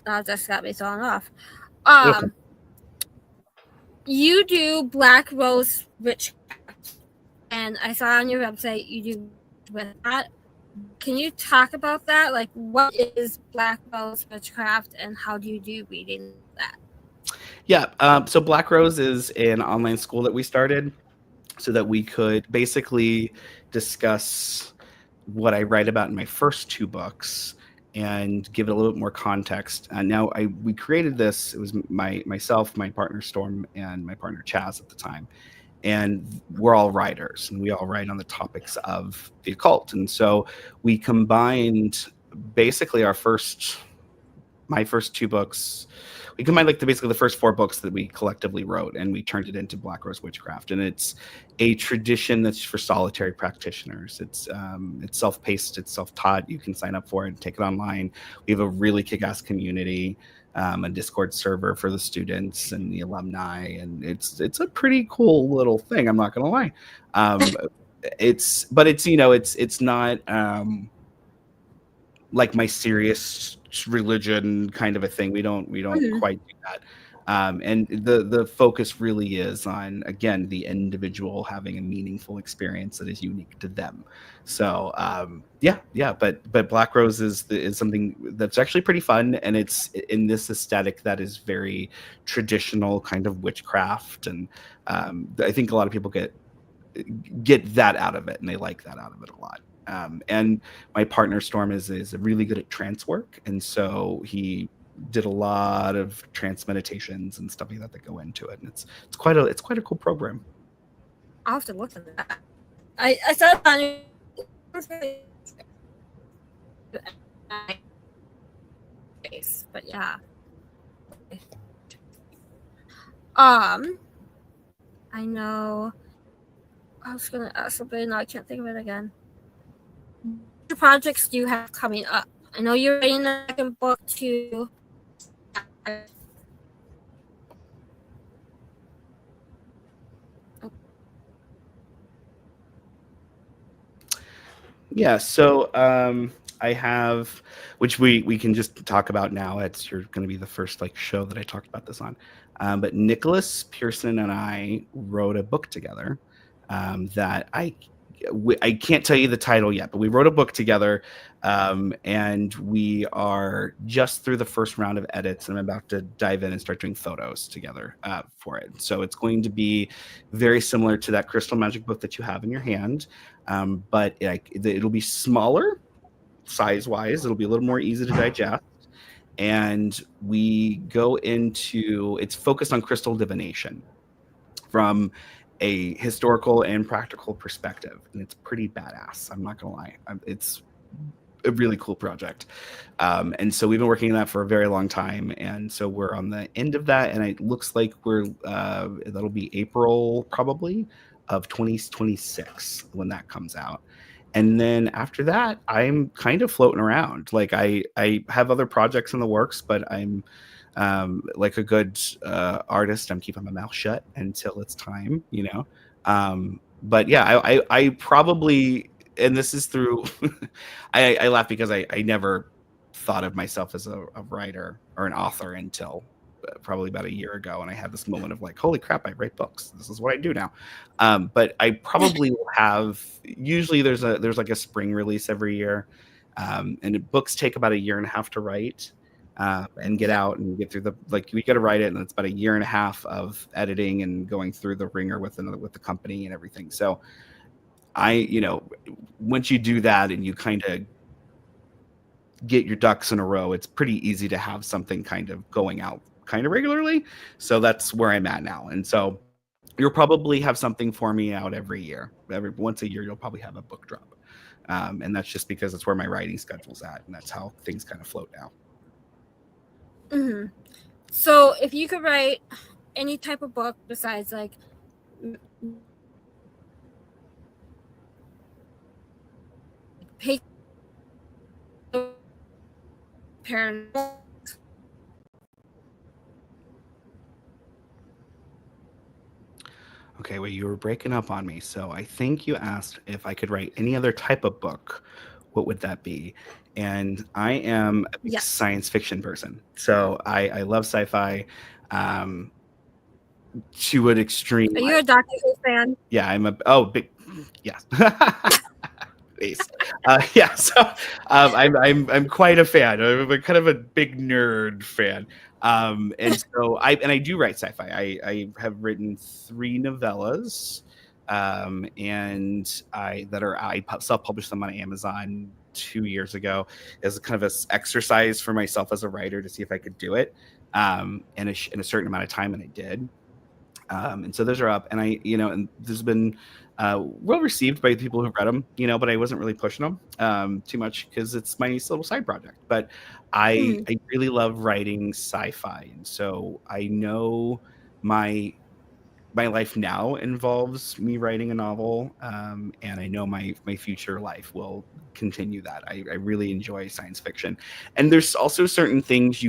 A: That just got me thrown off. You do Black Rose Witchcraft, and I saw on your website you do with that. Can you talk about that? Like, what is Black Rose Witchcraft, and how do you do reading that?
C: Yeah, so Black Rose is an online school that we started so that we could basically discuss what I write about in my first 2 books and give it a little bit more context. And now we created this. It was myself, my partner Storm, and my partner Chaz at the time. And we're all writers, and we all write on the topics of the occult. And so we combined basically my first 2 books. We combined like basically the first 4 books that we collectively wrote, and we turned it into Black Rose Witchcraft. And it's a tradition that's for solitary practitioners. It's self-paced, it's self-taught. You can sign up for it and take it online. We have a really kick-ass community, a Discord server for the students and the alumni, and it's a pretty cool little thing. I'm not gonna lie. It's not like my serious religion kind of a thing. We don't quite do that. And the focus really is on, again, the individual having a meaningful experience that is unique to them. So but Black Rose is something that's actually pretty fun, and it's in this aesthetic that is very traditional kind of witchcraft, and I think a lot of people get that out of it, and they like that out of it a lot. And my partner Storm is really good at trance work, and so he did a lot of trance meditations and stuff like that go into it, and it's quite a cool program.
A: I'll have to look at that. I saw it on face, but yeah. I know. I was gonna ask something. No, I can't think of it again. What projects do you have coming up? I know you're writing a second book too.
C: Yeah, so I have, which we can just talk about now. You're going to be the first show that I talked about this on. But Nicholas Pearson and I wrote a book together that I can't tell you the title yet, but we wrote a book together, and we are just through the first round of edits, and I'm about to dive in and start doing photos together for it. So it's going to be very similar to that Crystal Magic book that you have in your hand, but it'll be smaller size-wise. It'll be a little more easy to digest. And we go into, it's focused on crystal divination from a historical and practical perspective, and it's pretty badass. I'm not gonna lie, it's a really cool project, and so we've been working on that for a very long time, and so we're on the end of that, and it looks like that'll be April probably of 2026 when that comes out. And then after that, I'm kind of floating around. I have other projects in the works, but I'm like a good artist, I'm keeping my mouth shut until it's time, but yeah, I probably, and this is through I laugh because I never thought of myself as a writer or an author until probably about a year ago, and I had this moment of holy crap, I write books, this is what I do now. But I probably will have, usually there's a spring release every year, and books take about 1.5 years to write and get out and get through we got to write it, and it's about 1.5 years of editing and going through the ringer with the company and everything. So once you do that and you kind of get your ducks in a row, it's pretty easy to have something kind of going out kind of regularly. So that's where I'm at now. And so you'll probably have something for me out every year. Once a year, you'll probably have a book drop. And that's just because it's where my writing schedule's at, and that's how things kind of float now.
A: Mm-hmm. So if you could write any type of book besides paranormal.
C: Okay, well, you were breaking up on me, so I think you asked if I could write any other type of book. What would that be? And I am a big science fiction person, so I love sci-fi to an extreme.
A: Are you a Doctor Who fan?
C: Yeah, I'm big. Yeah. Yeah, so I'm quite a fan. I'm kind of a big nerd fan, and so I do write sci-fi. I have written 3 novellas, and I self-published them on Amazon 2 years ago as kind of an exercise for myself as a writer to see if I could do it in a certain amount of time, and I did. And so those are up, and and there's been well received by the people who've read them, but I wasn't really pushing them too much because it's my little side project. But I really love writing sci-fi, and so I know my life now involves me writing a novel, and I know my future life will continue that. I really enjoy science fiction, and there's also certain things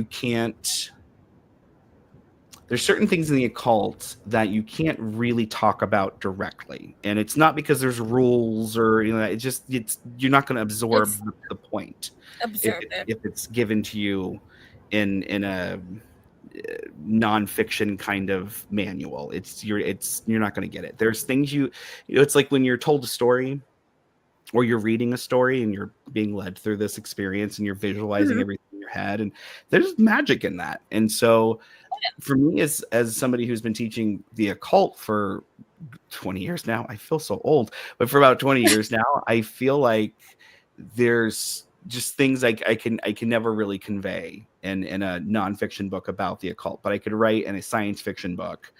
C: there's certain things in the occult that you can't really talk about directly, and it's not because there's rules or you're not going to absorb the point if it's given to you in a nonfiction kind of manual. You're not going to get it. There's things it's like when you're told a story or you're reading a story and you're being led through this experience and you're visualizing everything in your head, and there's magic in that. And so for me, as somebody who's been teaching the occult for 20 years now. I feel so old, but for about 20 years now, I feel like there's just things I can never really convey in a nonfiction book about the occult, but I could write in a science fiction book,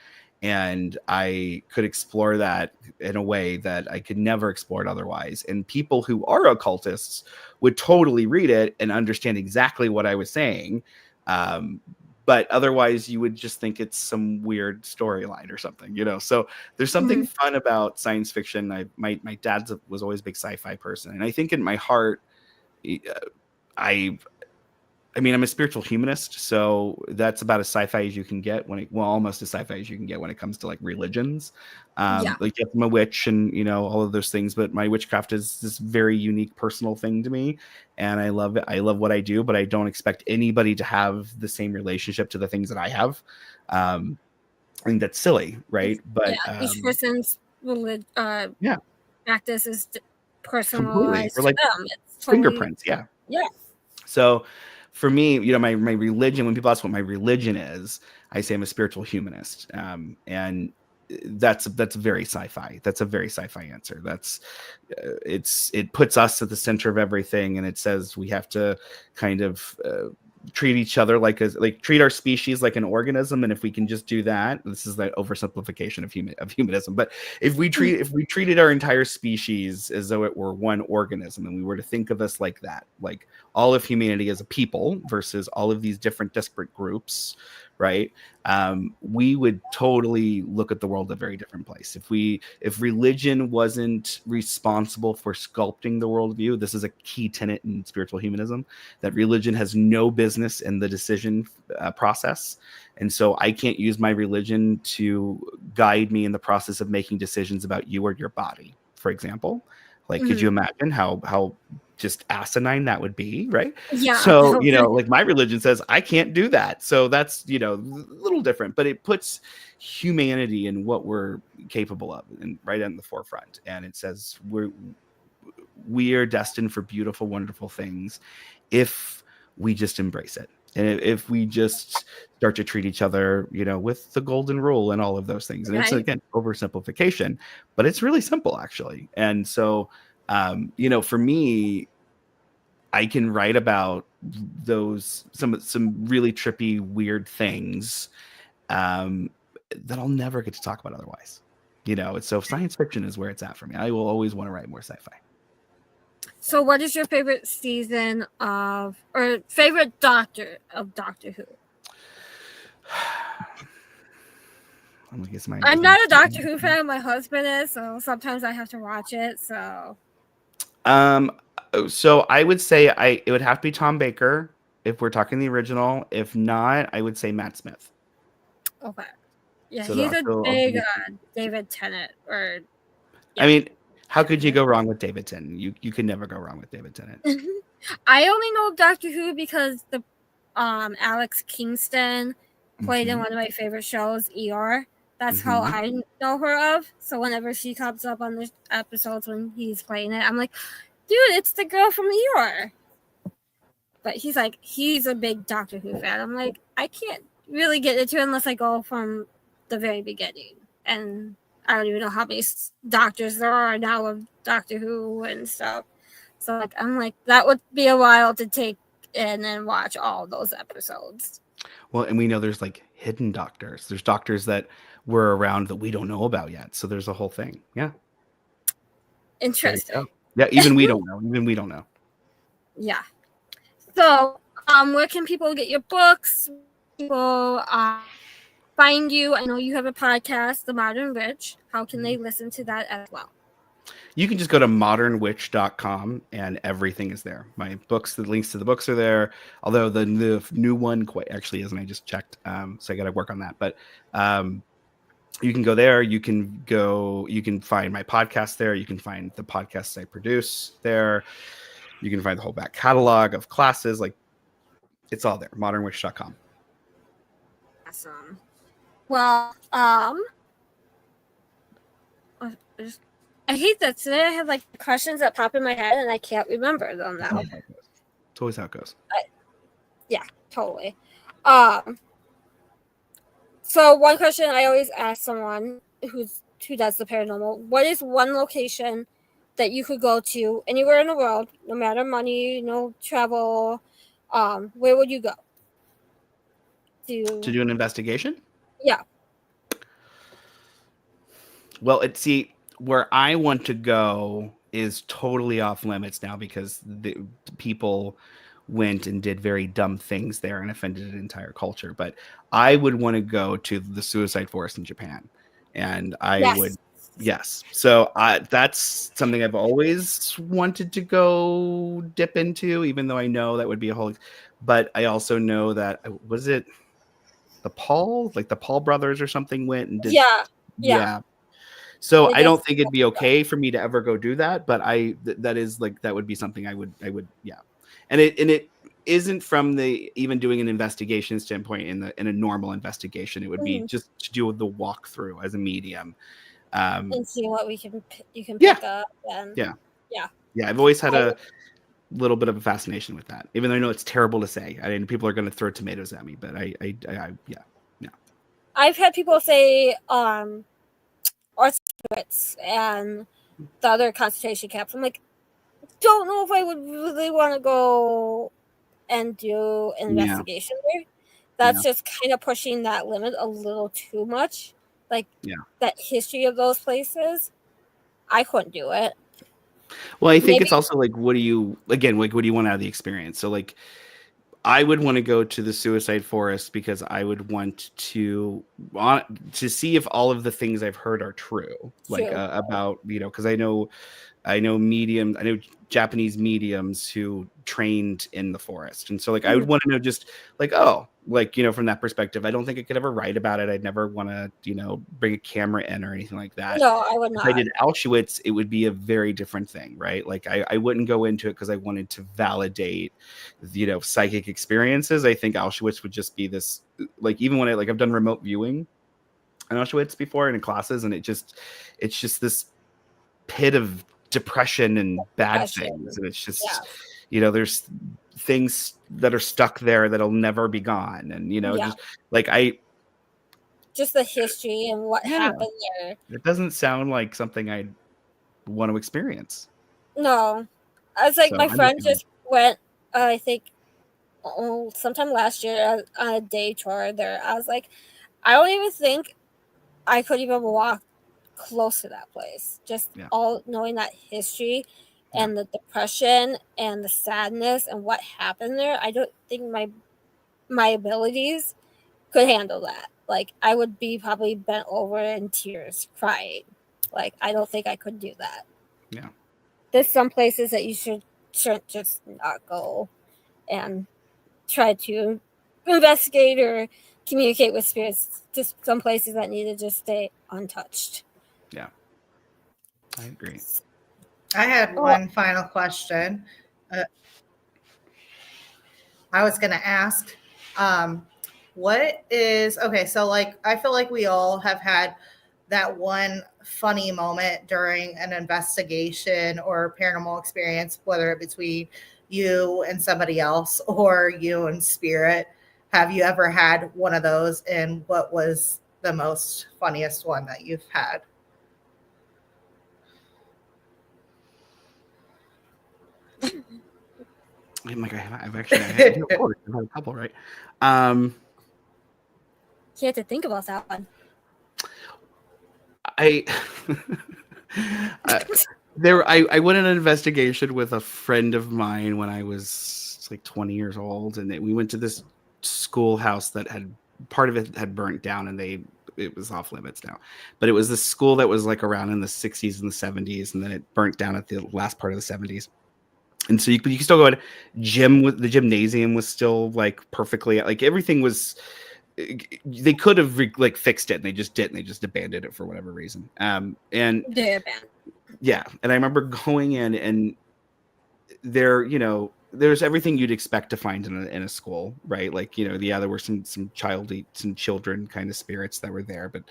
C: and I could explore that in a way that I could never explore it otherwise. And people who are occultists would totally read it and understand exactly what I was saying. But otherwise you would just think it's some weird storyline or something, So there's something fun about science fiction. My dad was always a big sci-fi person, and I think in my heart, I'm a spiritual humanist, so that's about as sci-fi as you can get almost as sci-fi as you can get when it comes to like religions. Like, yes, I'm a witch and all of those things, but my witchcraft is this very unique personal thing to me, and I love it. I love what I do, but I don't expect anybody to have the same relationship to the things that I have. I think that's silly, right? But
A: each person's practice is personalized
C: completely. We're like
A: to them. It's
C: fingerprints, yeah. So for me, my religion, when people ask what my religion is, I say I'm a spiritual humanist. And that's very sci-fi. That's a very sci-fi answer. It puts us at the center of everything. And it says we have to kind of treat each other treat our species like an organism. And if we can just do that, this is the oversimplification of humanism. But if we treated our entire species as though it were one organism, and we were to think of us like that, like all of humanity as a people versus all of these different disparate groups, right? We would totally look at the world a very different place. If religion wasn't responsible for sculpting the worldview, this is a key tenet in spiritual humanism, that religion has no business in the decision process. And so I can't use my religion to guide me in the process of making decisions about you or your body, for example. Like, could you imagine how just asinine that would be, right?
A: Yeah.
C: So, like my religion says I can't do that. So that's, a little different, but it puts humanity and what we're capable of and right in the forefront. And it says we are destined for beautiful, wonderful things if we just embrace it. And if we just start to treat each other, with the golden rule and all of those things. And it's, again, oversimplification, but it's really simple, actually. And so, for me, I can write about those, some really trippy, weird things that I'll never get to talk about otherwise. So science fiction is where it's at for me. I will always want to write more sci-fi.
A: So what is your favorite season or favorite Doctor of Doctor Who? I'm not a Doctor Who fan. My husband is, so sometimes I have to watch it. So
C: I would say it would have to be Tom Baker if we're talking the original. If not, I would say Matt Smith.
A: Okay. Yeah, so he's a big David Tennant.
C: I mean, how could you go wrong with David Tennant? You could never go wrong with David Tennant.
A: I only know Doctor Who because the Alex Kingston played in one of my favorite shows, ER. That's how I know her of. So whenever she comes up on the episodes when he's playing it, I'm like, dude, it's the girl from ER. But he's a big Doctor Who fan. I'm like, I can't really get into it unless I go from the very beginning. And I don't even know how many doctors there are now of Doctor Who and stuff. So I'm like, that would be a while to take in and watch all those episodes.
C: Well, and we know there's like hidden doctors. There's doctors that were around that we don't know about yet. So there's a whole thing. Yeah.
A: Interesting.
C: Yeah, even we don't know. Even we don't know.
A: Yeah. So, where can people get your books? People find you? I know you have a podcast, The Modern Witch. How can they listen to that as well?
C: You can just go to modernwitch.com and everything is there. My books, the links to the books are there. Although the new one quite actually isn't. I just checked. So I got to work on that. But you can go there. You can find my podcast there. You can find the podcasts I produce there. You can find the whole back catalog of classes. Like, it's all there. modernwitch.com.
A: Awesome. Well, I hate that today. I have like questions that pop in my head and I can't remember them now.
C: It's always how it goes.
A: Yeah, totally. So one question I always ask someone who's who does the paranormal, what is one location that you could go to anywhere in the world, no matter money, no travel, where would you go?
C: To do an investigation?
A: Yeah.
C: Well, see, where I want to go is totally off limits now because the people went and did very dumb things there and offended an entire culture. But I would want to go to the suicide forest in Japan, and I would, yes. So that's something I've always wanted to go dip into, even though I know that would be a whole. But I also know that was it the Paul brothers or something went and did. Yeah. So I don't think it'd be okay for me to ever go do that, but that is like that would be something I would yeah. And it isn't from the even doing an investigation standpoint in a normal investigation. It would be just to do with the walkthrough as a medium.
A: And see what you can pick up. And
C: yeah. I've always had a little bit of a fascination with that, even though I know it's terrible to say. I mean, people are going to throw tomatoes at me, but yeah.
A: I've had people say Auschwitz and the other concentration camps. I'm like, don't know if I would really want to go and do an investigation there. That's just kind of pushing that limit a little too much. Like that history of those places, I couldn't do it.
C: Well, I think it's also like, what do you want out of the experience? So like, I would want to go to the suicide forest because I would want to see if all of the things I've heard are true. Like about, because I know Japanese mediums who trained in the forest. And so like, I would want to know just like, from that perspective, I don't think I could ever write about it. I'd never want to, bring a camera in or anything like that.
A: No, I would not.
C: If I did Auschwitz, it would be a very different thing, right? Like I wouldn't go into it because I wanted to validate, psychic experiences. I think Auschwitz would just be this, like, even when I've done remote viewing in Auschwitz before and in classes, and it's just this pit of depression and bad things, and it's just there's things that are stuck there that'll never be gone, and
A: just the history and what happened there.
C: It doesn't sound like something I'd want to experience.
A: No, I was like, my friend just went, I think sometime last year on a day tour there. I was like, I don't even think I could even walk close to that place. Just all knowing that history and the depression and the sadness and what happened there. I don't think my abilities could handle that. Like, I would be probably bent over in tears, crying. Like, I don't think I could do that.
C: Yeah.
A: There's some places that you shouldn't just not go and try to investigate or communicate with spirits. Just some places that need to just stay untouched.
C: Yeah, I agree.
B: I had one final question. I was going to ask, so like, I feel like we all have had that one funny moment during an investigation or paranormal experience, whether it between you and somebody else or you and spirit. Have you ever had one of those? And what was the most funniest one that you've had?
C: I'm like, I've had a couple, right?
A: You have to think about that one.
C: I went on an investigation with a friend of mine when I was like 20 years old, and we went to this schoolhouse that had part of it had burnt down, and it was off limits now. But it was this school that was like around in the 60s and the 70s, and then it burnt down at the last part of the 70s. And so you can still go in. The gymnasium was still like perfectly, like everything was. They could have like fixed it, and they just didn't. They just abandoned it for whatever reason. And yeah, and I remember going in, and there, there's everything you'd expect to find in a school, right? Like, there were some children kind of spirits that were there, but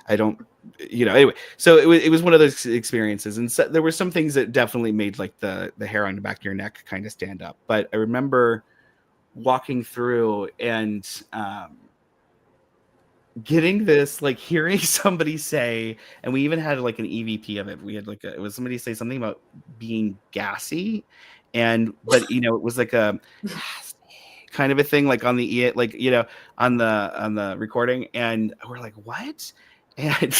C: I don't, anyway. So it was one of those experiences, and so there were some things that definitely made like the hair on the back of your neck kind of stand up. But I remember walking through, and getting this, like hearing somebody say, and we even had like an EVP of it. We had like it was somebody say something about being gassy, but it was like a kind of a thing, like on the like on the recording, and we're like, what? And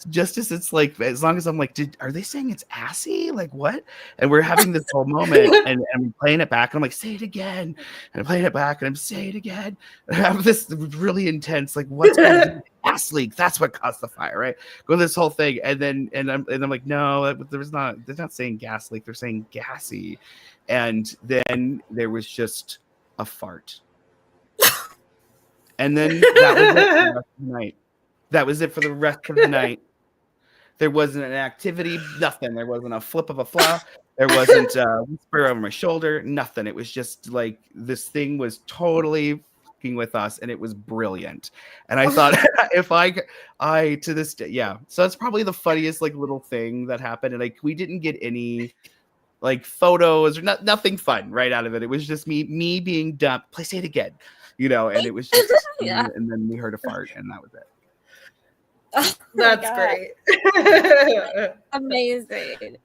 C: just as it's like, as long as I'm like, are they saying it's assy? Like what? And we're having this whole moment, and I'm playing it back, and I'm like, say it again, and I'm playing it back, and I'm saying it again. And I have this really intense, like, what's going on? Gas leak. That's what caused the fire, right? Go this whole thing, and I'm like, no, there's not. They're not saying gas leak. They're saying gassy, and then there was just a fart, and then that was it for the rest of the night. That was it for the rest of the night. There wasn't an activity, nothing. There wasn't a flip of a flower. There wasn't a whisper over my shoulder, nothing. It was just like this thing was totally fucking with us, and it was brilliant. And I thought, if I to this day, yeah. So that's probably the funniest like little thing that happened. And like we didn't get any like photos or nothing fun right out of it. It was just me being dumb. Say it again, and it was just
A: Yeah.
C: and then we heard a fart, and that was it.
A: Oh,
B: That's
A: God.
B: great.
A: Amazing.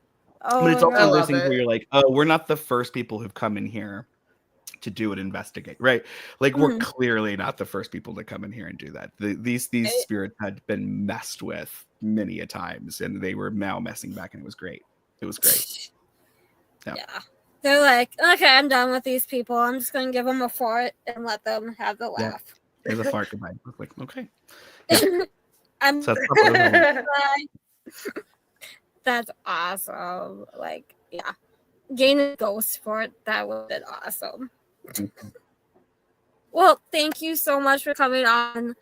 A: Oh,
C: But it's also
B: I
C: one of those
B: love
C: things
B: it.
C: where you're like, oh, we're not the first people who've come in here to do and investigate, right? Like we're clearly not the first people to come in here and do that. These spirits had been messed with many a times, and they were now messing back, and it was great. It was great.
A: Yeah. They're like, okay, I'm done with these people. I'm just going to give them a fart and let them have the laugh.
C: There's a fart goodbye. I was like, okay.
A: So
C: that's
A: that's awesome. Like, yeah. Gain a ghost fart, that would have been awesome. Well, thank you so much for coming on.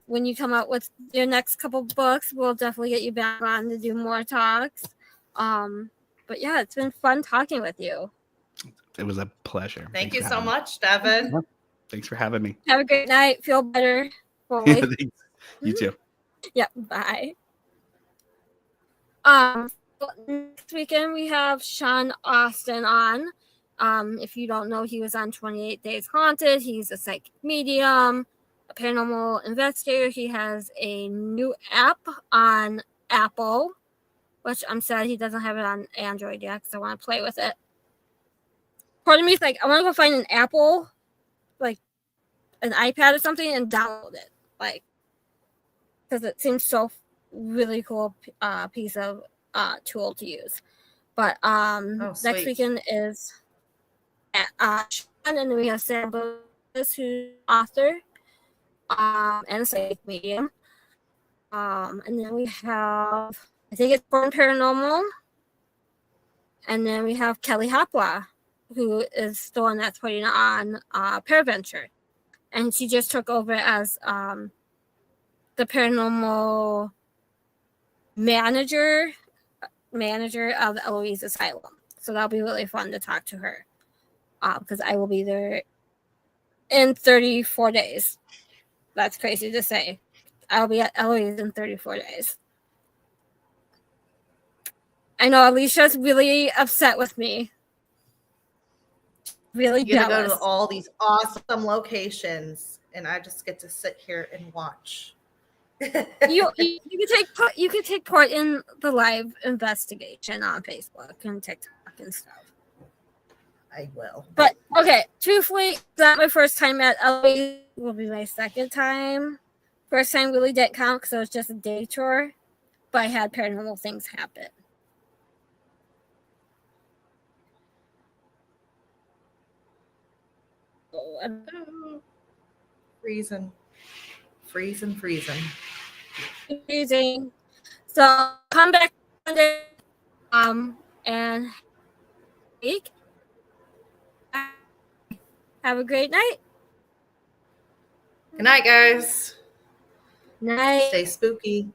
A: When you come out with your next couple books, we'll definitely get you back on to do more talks. But yeah, it's been fun talking with you.
C: It was a pleasure.
B: Thank you so much, Devin.
C: Thanks for having me.
A: Have a great night. Feel better. Fully.
C: You too.
A: Yeah, bye. Next weekend we have Sean Austin on. If you don't know, he was on 28 Days Haunted. He's a psychic medium, a paranormal investigator. He has a new app on Apple, which I'm sad he doesn't have it on Android yet because I want to play with it. Part of me is like, I want to go find an Apple, like an iPad or something, and download it, like, because it seems so really cool piece of tool to use. But next weekend is Sean, and then we have Sam Boas, who's author and a psychic medium. And then we have, I think it's Born Paranormal. And then we have Kelly Hopla, who is the one that's putting on Paraventure. And she just took over as the paranormal manager of Eloise Asylum. So that'll be really fun to talk to her because I will be there in 34 days. That's crazy to say. I'll be at Eloise in 34 days. I know Alicia's really upset with me. Really
B: you
A: jealous.
B: Go to all these awesome locations, and I just get to sit here and watch.
A: you can take part in the live investigation on Facebook and TikTok and stuff.
B: I will.
A: But okay, truthfully, it's not my first time at LA. Will be my second time. First time really didn't count because it was just a day tour, but I had paranormal things happen.
B: Freezing.
A: Freezing. So come back Monday, and week. Have a great night.
B: Good night, guys.
A: Night.
B: Stay spooky.